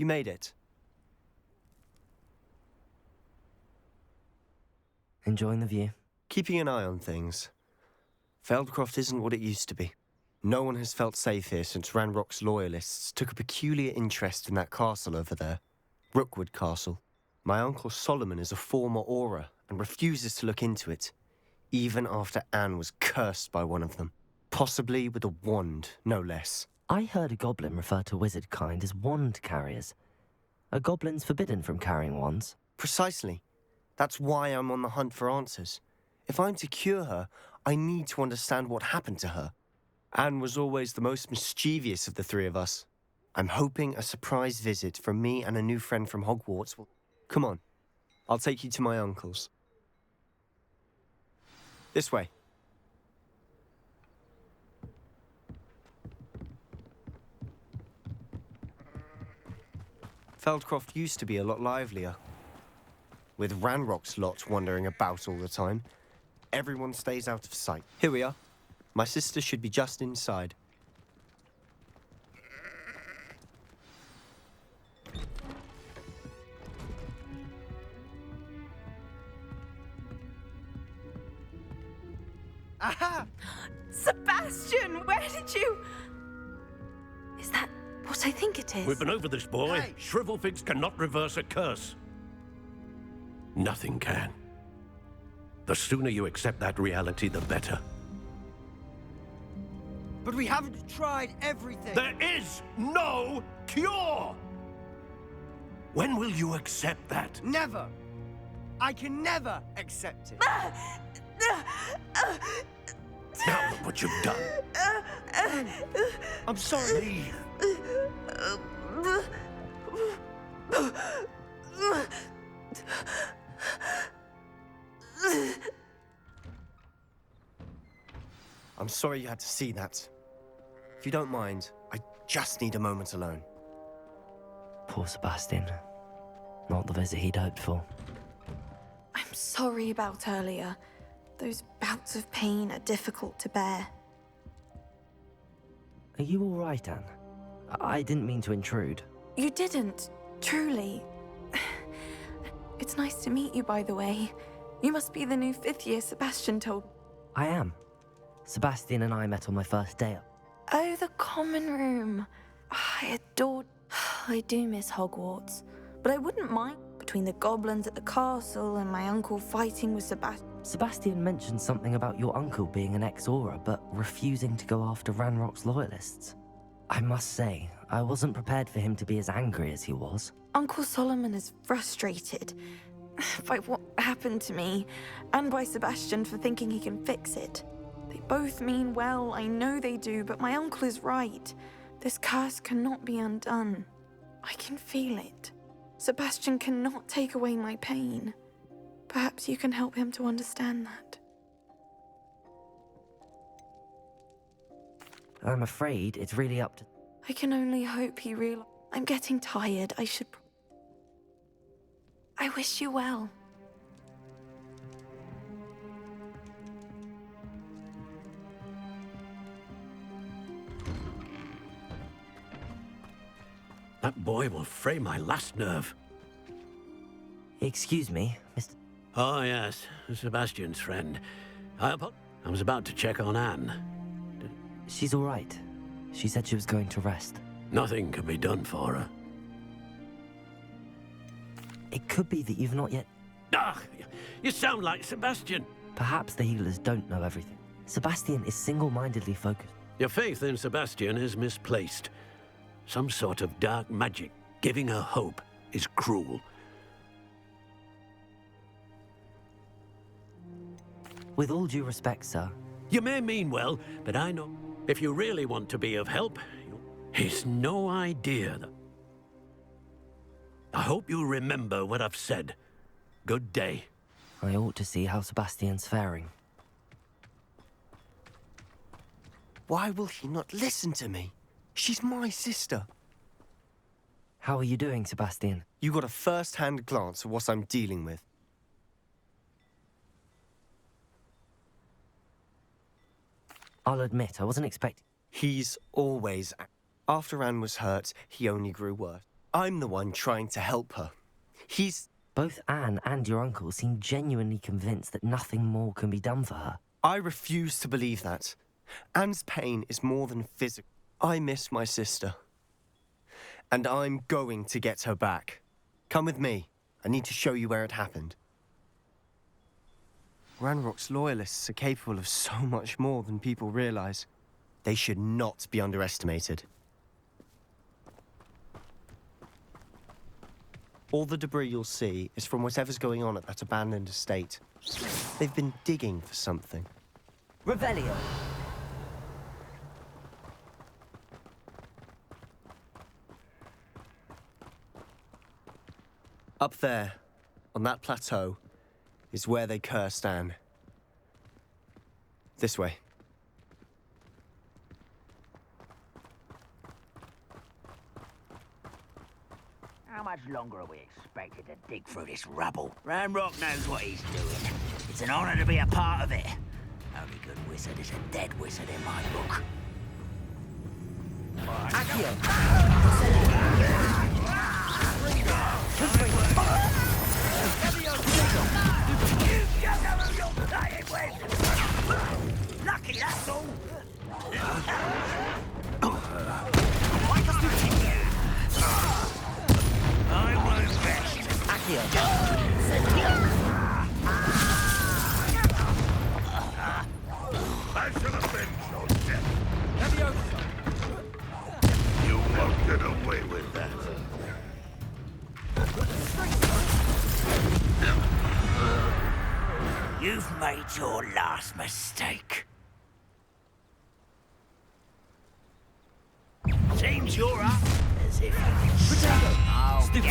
You made it. Enjoying the view? Keeping an eye on things. Feldcroft isn't what it used to be. No one has felt safe here since Ranrock's loyalists took a peculiar interest in that castle over there. Rookwood Castle. My uncle Solomon is a former Auror and refuses to look into it, even after Anne was cursed by one of them. Possibly with a wand, no less. I heard a goblin refer to wizard kind as wand carriers. Are goblins forbidden from carrying wands? Precisely. That's why I'm on the hunt for answers. If I'm to cure her, I need to understand what happened to her. Anne was always the most mischievous of the three of us. I'm hoping a surprise visit from me and a new friend from Hogwarts will... Come on, I'll take you to my uncle's. This way. Feldcroft used to be a lot livelier. With Ranrock's lot wandering about all the time, everyone stays out of sight. Here we are. My sister should be just inside. Aha! Sebastian, where did you... Is that what I think it is? We've been over this, boy. Hey. Shrivelfigs cannot reverse a curse. Nothing can. The sooner you accept that reality, the better. But we haven't tried everything. There is no cure! When will you accept that? Never. I can never accept it. Now look what you've done. I'm sorry. Leave. I'm sorry you had to see that. If you don't mind, I just need a moment alone. Poor Sebastian. Not the visit he'd hoped for. I'm sorry about earlier. Those bouts of pain are difficult to bear. Are you all right, Anne? I didn't mean to intrude. You didn't, truly. It's nice to meet you, by the way. You must be the new 5th year Sebastian told. I am. Sebastian and I met on my first day up. Oh, the common room. I adored... I do miss Hogwarts. But I wouldn't mind between the goblins at the castle and my uncle fighting with Sebastian. Sebastian mentioned something about your uncle being an ex-Auror, but refusing to go after Ranrock's loyalists. I must say, I wasn't prepared for him to be as angry as he was. Uncle Solomon is frustrated by what happened to me, and by Sebastian for thinking he can fix it. They both mean well, I know they do, but my uncle is right. This curse cannot be undone. I can feel it. Sebastian cannot take away my pain. Perhaps you can help him to understand that. I'm afraid it's really up to... I can only hope he realizes. I'm getting tired. I wish you well. That boy will fray my last nerve. Excuse me, Mr... Oh, yes, Sebastian's friend. I was about to check on Anne. She's all right. She said she was going to rest. Nothing can be done for her. It could be that you've not yet... Ah, you sound like Sebastian. Perhaps the healers don't know everything. Sebastian is single-mindedly focused. Your faith in Sebastian is misplaced. Some sort of dark magic giving her hope is cruel. With all due respect, sir. You may mean well, but I know if you really want to be of help, it's no idea that... I hope you remember what I've said. Good day. I ought to see how Sebastian's faring. Why will he not listen to me? She's my sister. How are you doing, Sebastian? You got a first-hand glance at what I'm dealing with. I'll admit, I wasn't expecting... He's always... After Anne was hurt, he only grew worse. I'm the one trying to help her. He's... Both Anne and your uncle seem genuinely convinced that nothing more can be done for her. I refuse to believe that. Anne's pain is more than physical. I miss my sister. And I'm going to get her back. Come with me. I need to show you where it happened. Ranrock's loyalists are capable of so much more than people realize. They should not be underestimated. All the debris you'll see is from whatever's going on at that abandoned estate. They've been digging for something. Revelio! Up there, on that plateau, is where they cursed Anne. This way. How much longer are we expected to dig through this rubble? Ranrock knows what he's doing. It's an honor to be a part of it. Only good wizard is a dead wizard in my book. Lucky, that's all. I won't rest. I shall avenge your death. You won't get away with that. You've made your last mistake. Seems you're up as if you can I'll get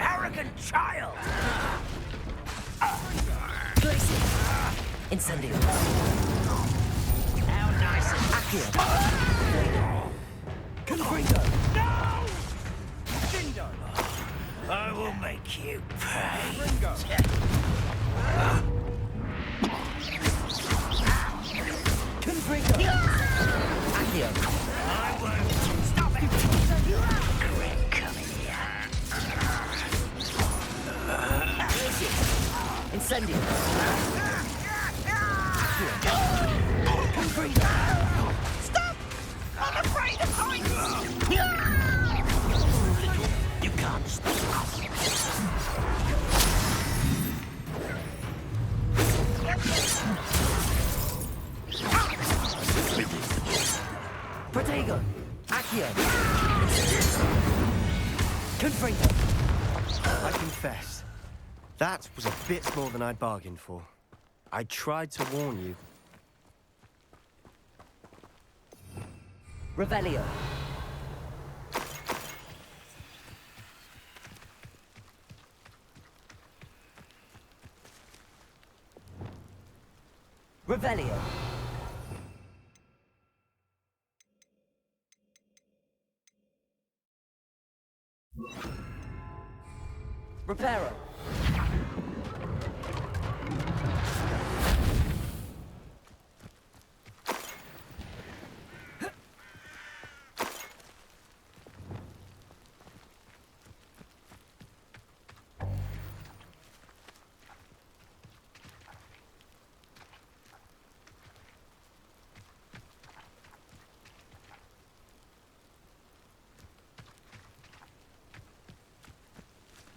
arrogant child! Incendio. How nice and accurate. Confringo. No! Dindo! I will make you pay. Confringo. Accio. I won't stop it! Grim, come in here. Incendio. Stop! I'm afraid of heights! You can't stop us. Protego. Accio. Confringo. I confess, that was a bit more than I'd bargained for. I tried to warn you. Revelio. Revelio. Reparo.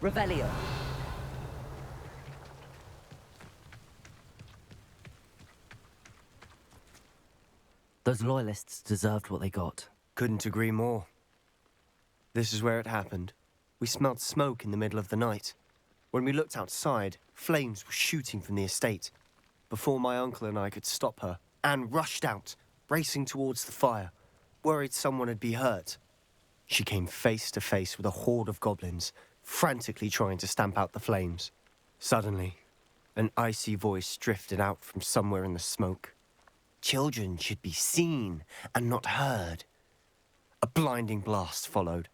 Revelio. Those loyalists deserved what they got. Couldn't agree more. This is where it happened. We smelled smoke in the middle of the night. When we looked outside, flames were shooting from the estate. Before my uncle and I could stop her, Anne rushed out, racing towards the fire, worried someone had been hurt. She came face to face with a horde of goblins, frantically trying to stamp out the flames. Suddenly, an icy voice drifted out from somewhere in the smoke. Children should be seen and not heard. A blinding blast followed.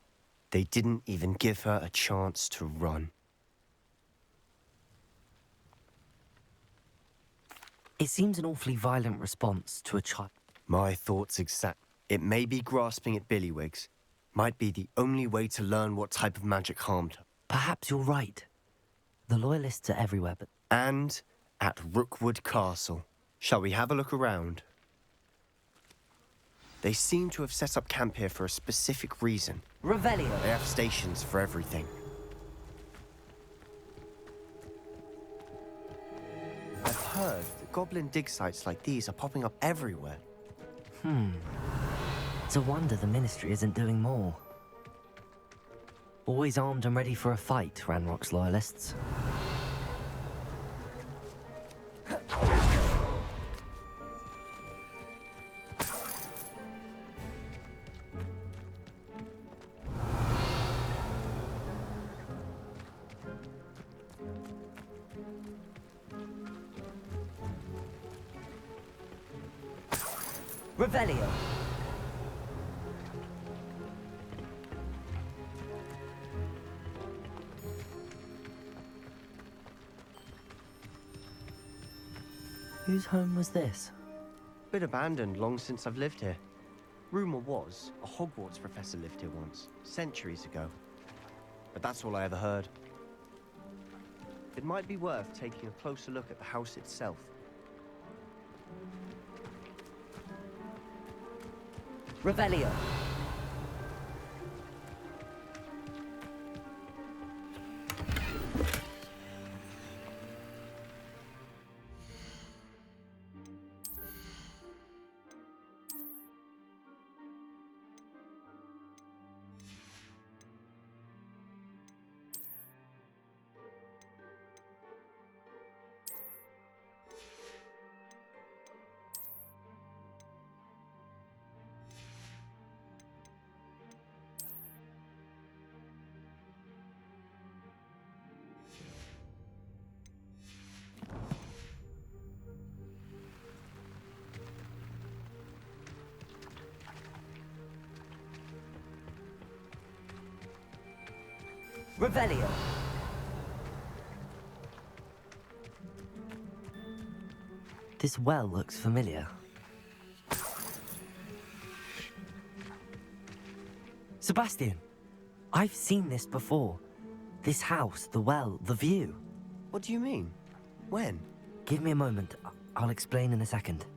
They didn't even give her a chance to run. It seems an awfully violent response to a child. My thoughts exact. It may be grasping at Billywigs. Might be the only way to learn what type of magic harmed her. Perhaps you're right. The Loyalists are everywhere, but And at Rookwood Castle. Shall we have a look around? They seem to have set up camp here for a specific reason. Revelio. They have stations for everything. I've heard that goblin dig sites like these are popping up everywhere. It's a wonder the Ministry isn't doing more. Always armed and ready for a fight, Ranrock's Loyalists. Revelio. Whose home was this? Been abandoned long since I've lived here. Rumour was, a Hogwarts professor lived here once, centuries ago. But that's all I ever heard. It might be worth taking a closer look at the house itself. Revelio. Revelio. This well looks familiar. Sebastian, I've seen this before. This house, the well, the view. What do you mean? When? Give me a moment. I'll explain in a second.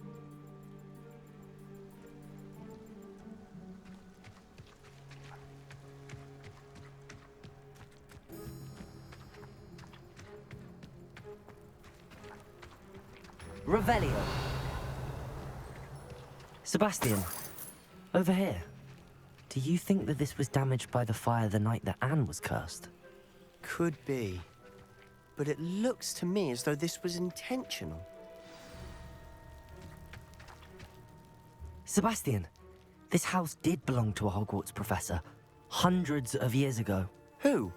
Revelio. Sebastian, over here. Do you think that this was damaged by the fire the night that Anne was cursed? Could be. But it looks to me as though this was intentional. Sebastian, this house did belong to a Hogwarts professor, hundreds of years ago. Who?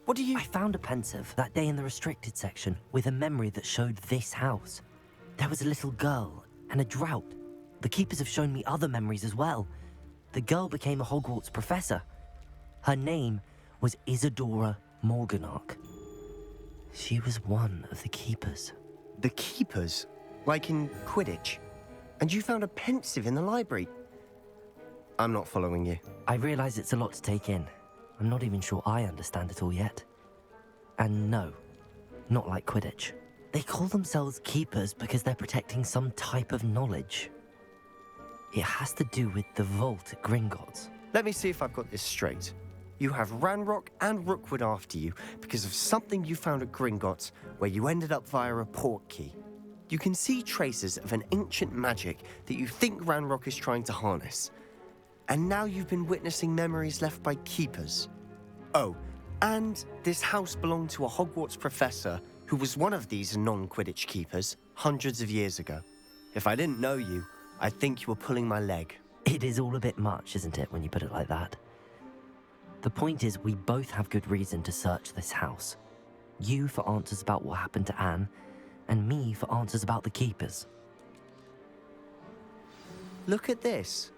What do you... I found a pensive that day in the restricted section with a memory that showed this house. There was a little girl and a drought. The keepers have shown me other memories as well. The girl became a Hogwarts professor. Her name was Isadora Morganach. She was one of the keepers. The keepers? Like in Quidditch? And you found a pensive in the library? I'm not following you. I realize it's a lot to take in. I'm not even sure I understand it all yet. And no, not like Quidditch. They call themselves keepers because they're protecting some type of knowledge. It has to do with the vault at Gringotts. Let me see if I've got this straight. You have Ranrock and Rookwood after you because of something you found at Gringotts where you ended up via a portkey. You can see traces of an ancient magic that you think Ranrock is trying to harness. And now you've been witnessing memories left by keepers. Oh, and this house belonged to a Hogwarts professor who was one of these non-Quidditch keepers hundreds of years ago. If I didn't know you, I'd think you were pulling my leg. It is all a bit much, isn't it, when you put it like that? The point is, we both have good reason to search this house. You for answers about what happened to Anne, and me for answers about the keepers. Look at this.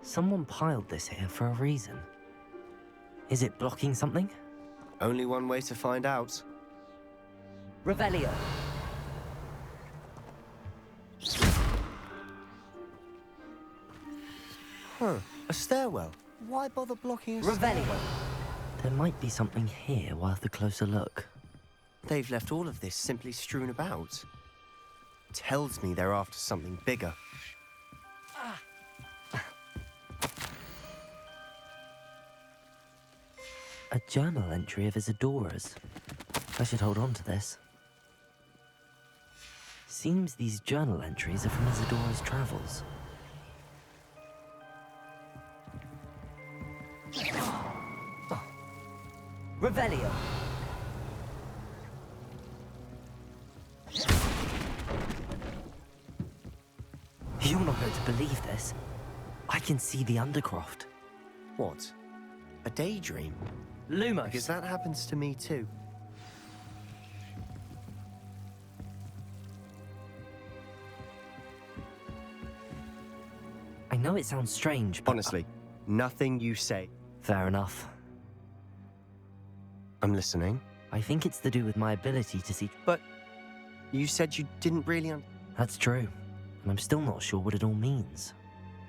Someone piled this here for a reason. Is it blocking something? Only one way to find out. Revelio. Huh, a stairwell. Why bother blocking a Revelio. There might be something here worth a closer look. They've left all of this simply strewn about. Tells me they're after something bigger. A journal entry of Isadora's. I should hold on to this. Seems these journal entries are from Isadora's travels. Revelio. You're not going to believe this. I can see the Undercroft. What? A daydream? Lumos. Because that happens to me too. I know it sounds strange, but... Honestly, nothing you say. Fair enough. I'm listening. I think it's to do with my ability to see... But you said you didn't really That's true. And I'm still not sure what it all means.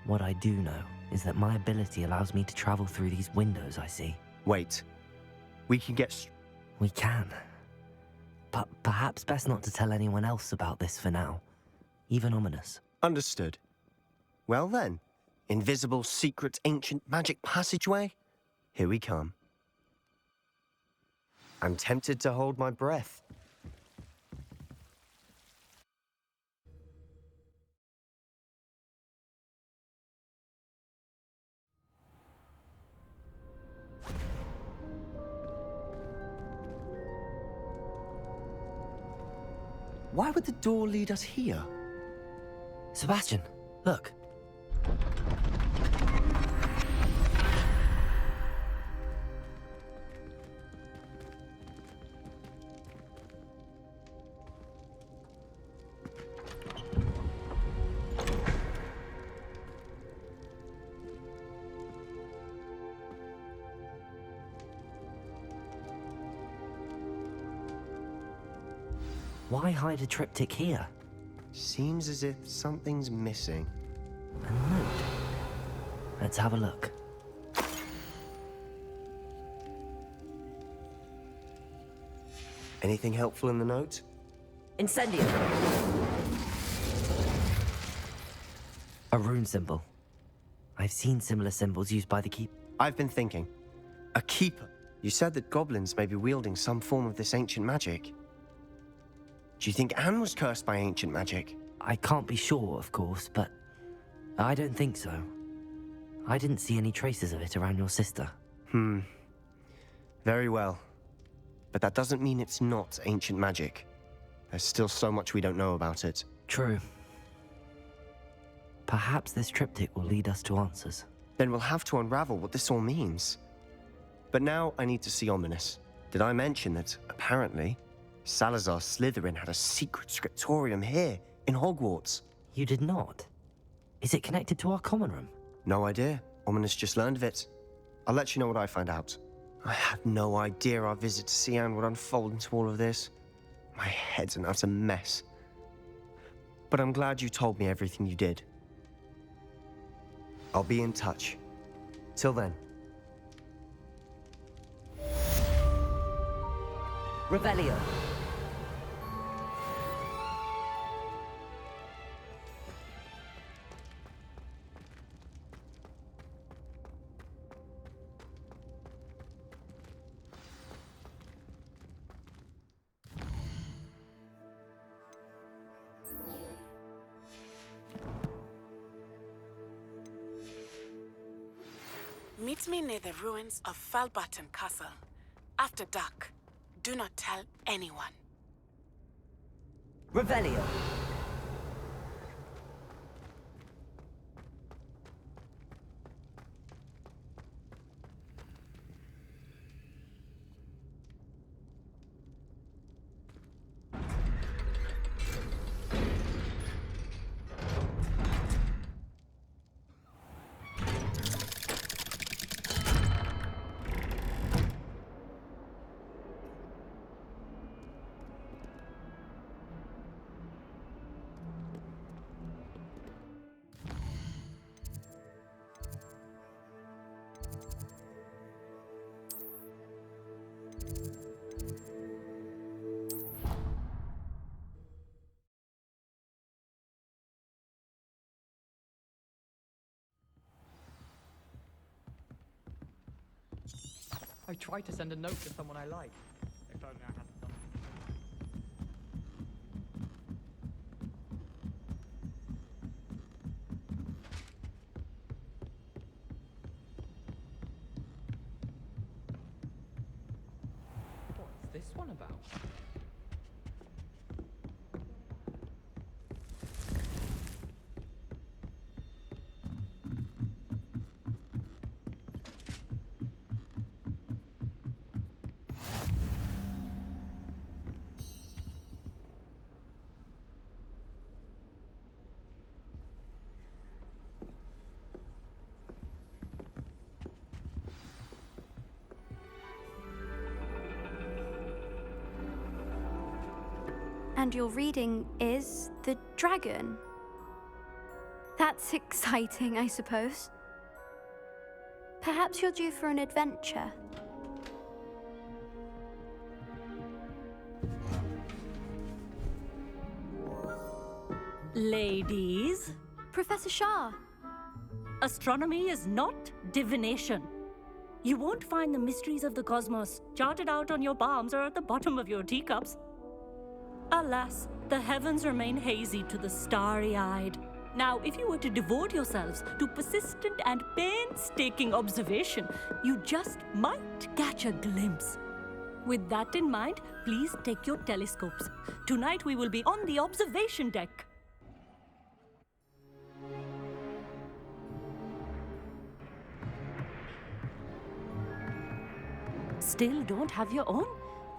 What I do know is that my ability allows me to travel through these windows I see. Wait. We can get... We can. But perhaps best not to tell anyone else about this for now. Even ominous. Understood. Well then, invisible, secret, ancient magic passageway? Here we come. I'm tempted to hold my breath. Why would the door lead us here? Sebastian, look. Why hide a triptych here? Seems as if something's missing. A note. Let's have a look. Anything helpful in the note? Incendio! A rune symbol. I've seen similar symbols used by the keep. I've been thinking. A keeper. You said that goblins may be wielding some form of this ancient magic. Do you think Anne was cursed by ancient magic? I can't be sure, of course, but I don't think so. I didn't see any traces of it around your sister. Very well. But that doesn't mean it's not ancient magic. There's still so much we don't know about it. True. Perhaps this triptych will lead us to answers. Then we'll have to unravel what this all means. But now I need to see Ominous. Did I mention that, apparently, Salazar Slytherin had a secret scriptorium here in Hogwarts? You did not? Is it connected to our common room? No idea. Ominous just learned of it. I'll let you know what I find out. I had no idea our visit to see Anne would unfold into all of this. My head's an utter mess. But I'm glad you told me everything you did. I'll be in touch. Till then. Revelio. Meet me near the ruins of Falbaton Castle. After dark. Do not tell anyone. Revelio. I tried to send a note to someone I like. If only I hadn't done it. What's this one about? And your reading is The Dragon. That's exciting, I suppose. Perhaps you're due for an adventure. Ladies, Professor Shah. astronomy is not divination. You won't find the mysteries of the cosmos charted out on your palms or at the bottom of your teacups. Alas, the heavens remain hazy to the starry-eyed. Now, if you were to devote yourselves to persistent and painstaking observation, you just might catch a glimpse. With that in mind, please take your telescopes. Tonight we will be on the observation deck. Still don't have your own?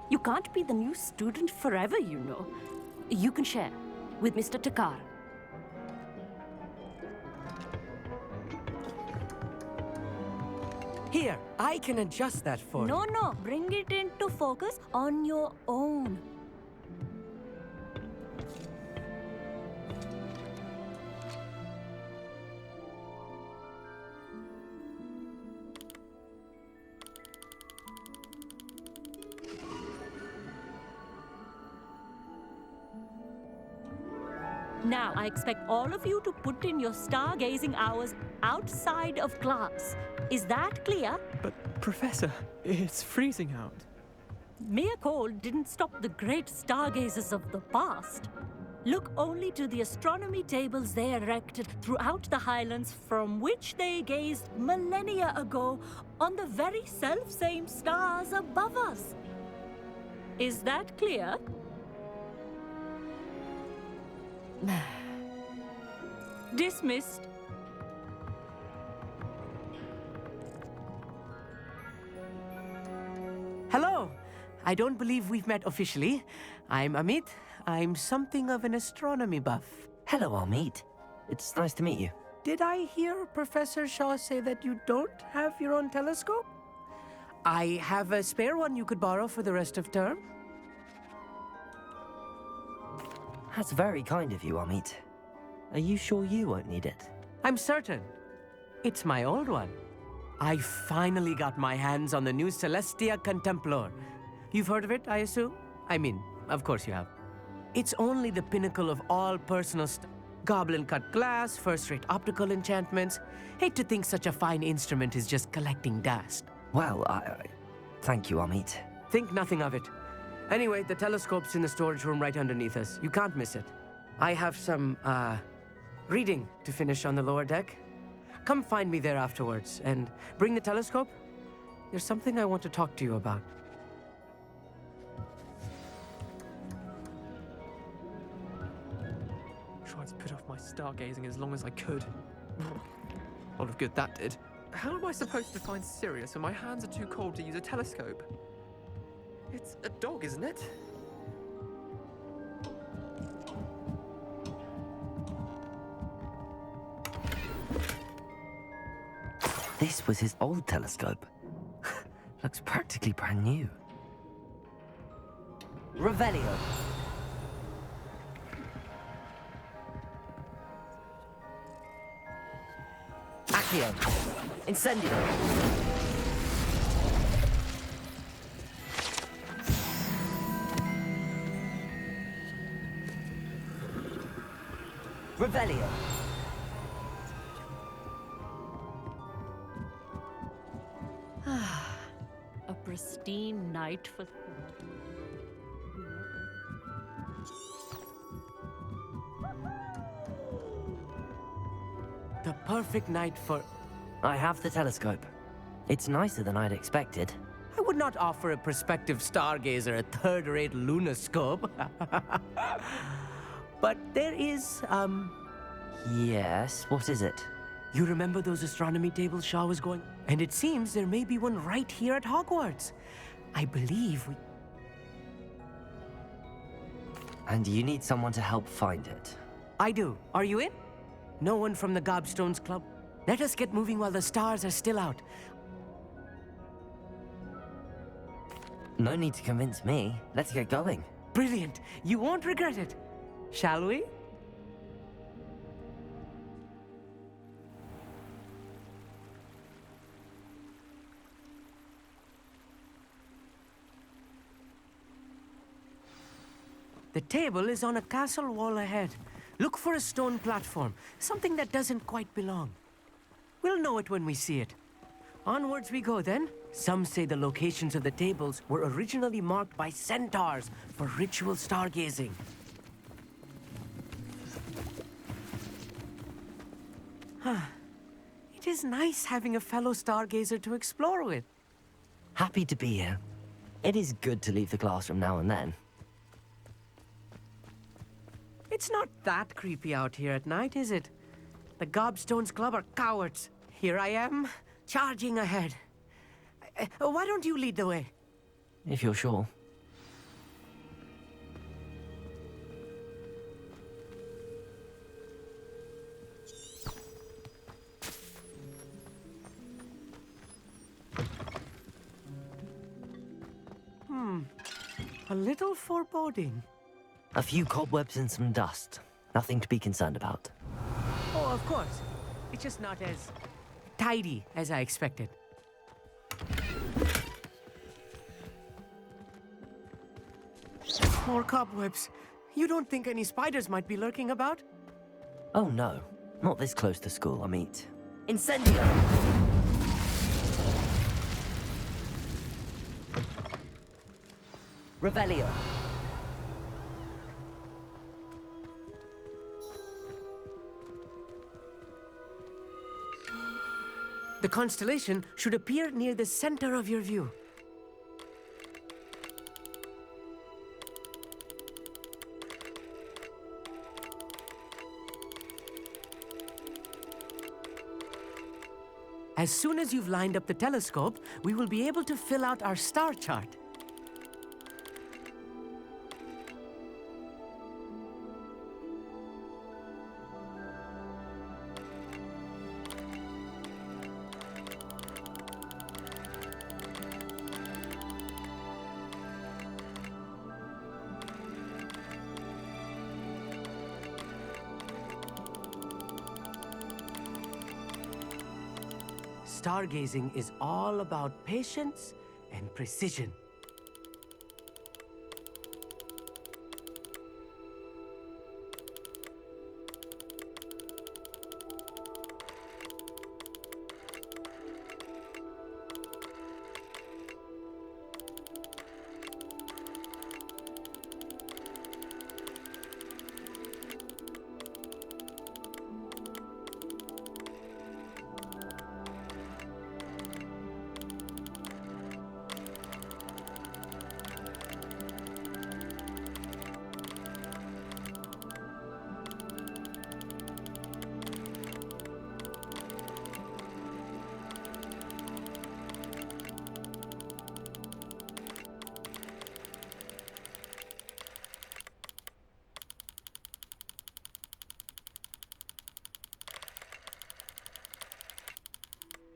You can't be the new student forever, you know. You can share with Mr. Takar. Here, I can adjust that for you. No, bring it into focus on your own. Now, I expect all of you to put in your stargazing hours outside of class. Is that clear? But, Professor, it's freezing out. Mere cold didn't stop the great stargazers of the past. Look only to the astronomy tables they erected throughout the highlands from which they gazed millennia ago on the very self-same stars above us. Is that clear? Dismissed. Hello. I don't believe we've met officially. I'm Amit. I'm something of an astronomy buff. Hello, Amit. It's nice to meet you. Did I hear Professor Shaw say that you don't have your own telescope? I have a spare one you could borrow for the rest of term. That's very kind of you, Amit. Are you sure you won't need it? I'm certain. It's my old one. I finally got my hands on the new Celestia Contemplar. You've heard of it, I assume? I mean, of course you have. It's only the pinnacle of all personal goblin-cut glass, first-rate optical enchantments. Hate to think such a fine instrument is just collecting dust. Well, thank you, Amit. Think nothing of it. Anyway, the telescope's in the storage room right underneath us. You can't miss it. I have some, reading to finish on the lower deck. Come find me there afterwards, and bring the telescope. There's something I want to talk to you about. Tried to put off my stargazing as long as I could. A lot of good that did. How am I supposed to find Sirius when my hands are too cold to use a telescope? It's a dog, isn't it? This was his old telescope. Looks practically brand new. Revelio. Accio. Incendio. Revelio. A pristine night for... The perfect night for... I have the telescope. It's nicer than I'd expected. I would not offer a prospective stargazer a third-rate lunoscope. But there is, Yes, what is it? You remember those astronomy tables Shaw was going? And it seems there may be one right here at Hogwarts. I believe we... And you need someone to help find it. I do. Are you in? No one from the Gobstones Club? Let us get moving while the stars are still out. No need to convince me. Let's get going. Brilliant. You won't regret it. Shall we? The table is on a castle wall ahead. Look for a stone platform, something that doesn't quite belong. We'll know it when we see it. Onwards we go then. Some say the locations of the tables were originally marked by centaurs for ritual stargazing. It is nice having a fellow stargazer to explore with. Happy to be here. It is good to leave the classroom now and then. It's not that creepy out here at night, is it? The Gobstones Club are cowards. Here I am, charging ahead. Why don't you lead the way? If you're sure. A little foreboding. A few cobwebs and some dust. Nothing to be concerned about. Oh, of course. It's just not as tidy as I expected. More cobwebs. You don't think any spiders might be lurking about? Oh no, not this close to school, I meet. Incendio! Revelio. The constellation should appear near the center of your view. As soon as you've lined up the telescope, we will be able to fill out our star chart. Stargazing is all about patience and precision.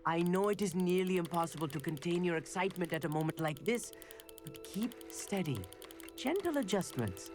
I know it is nearly impossible to contain your excitement at a moment like this, but keep steady. Gentle adjustments.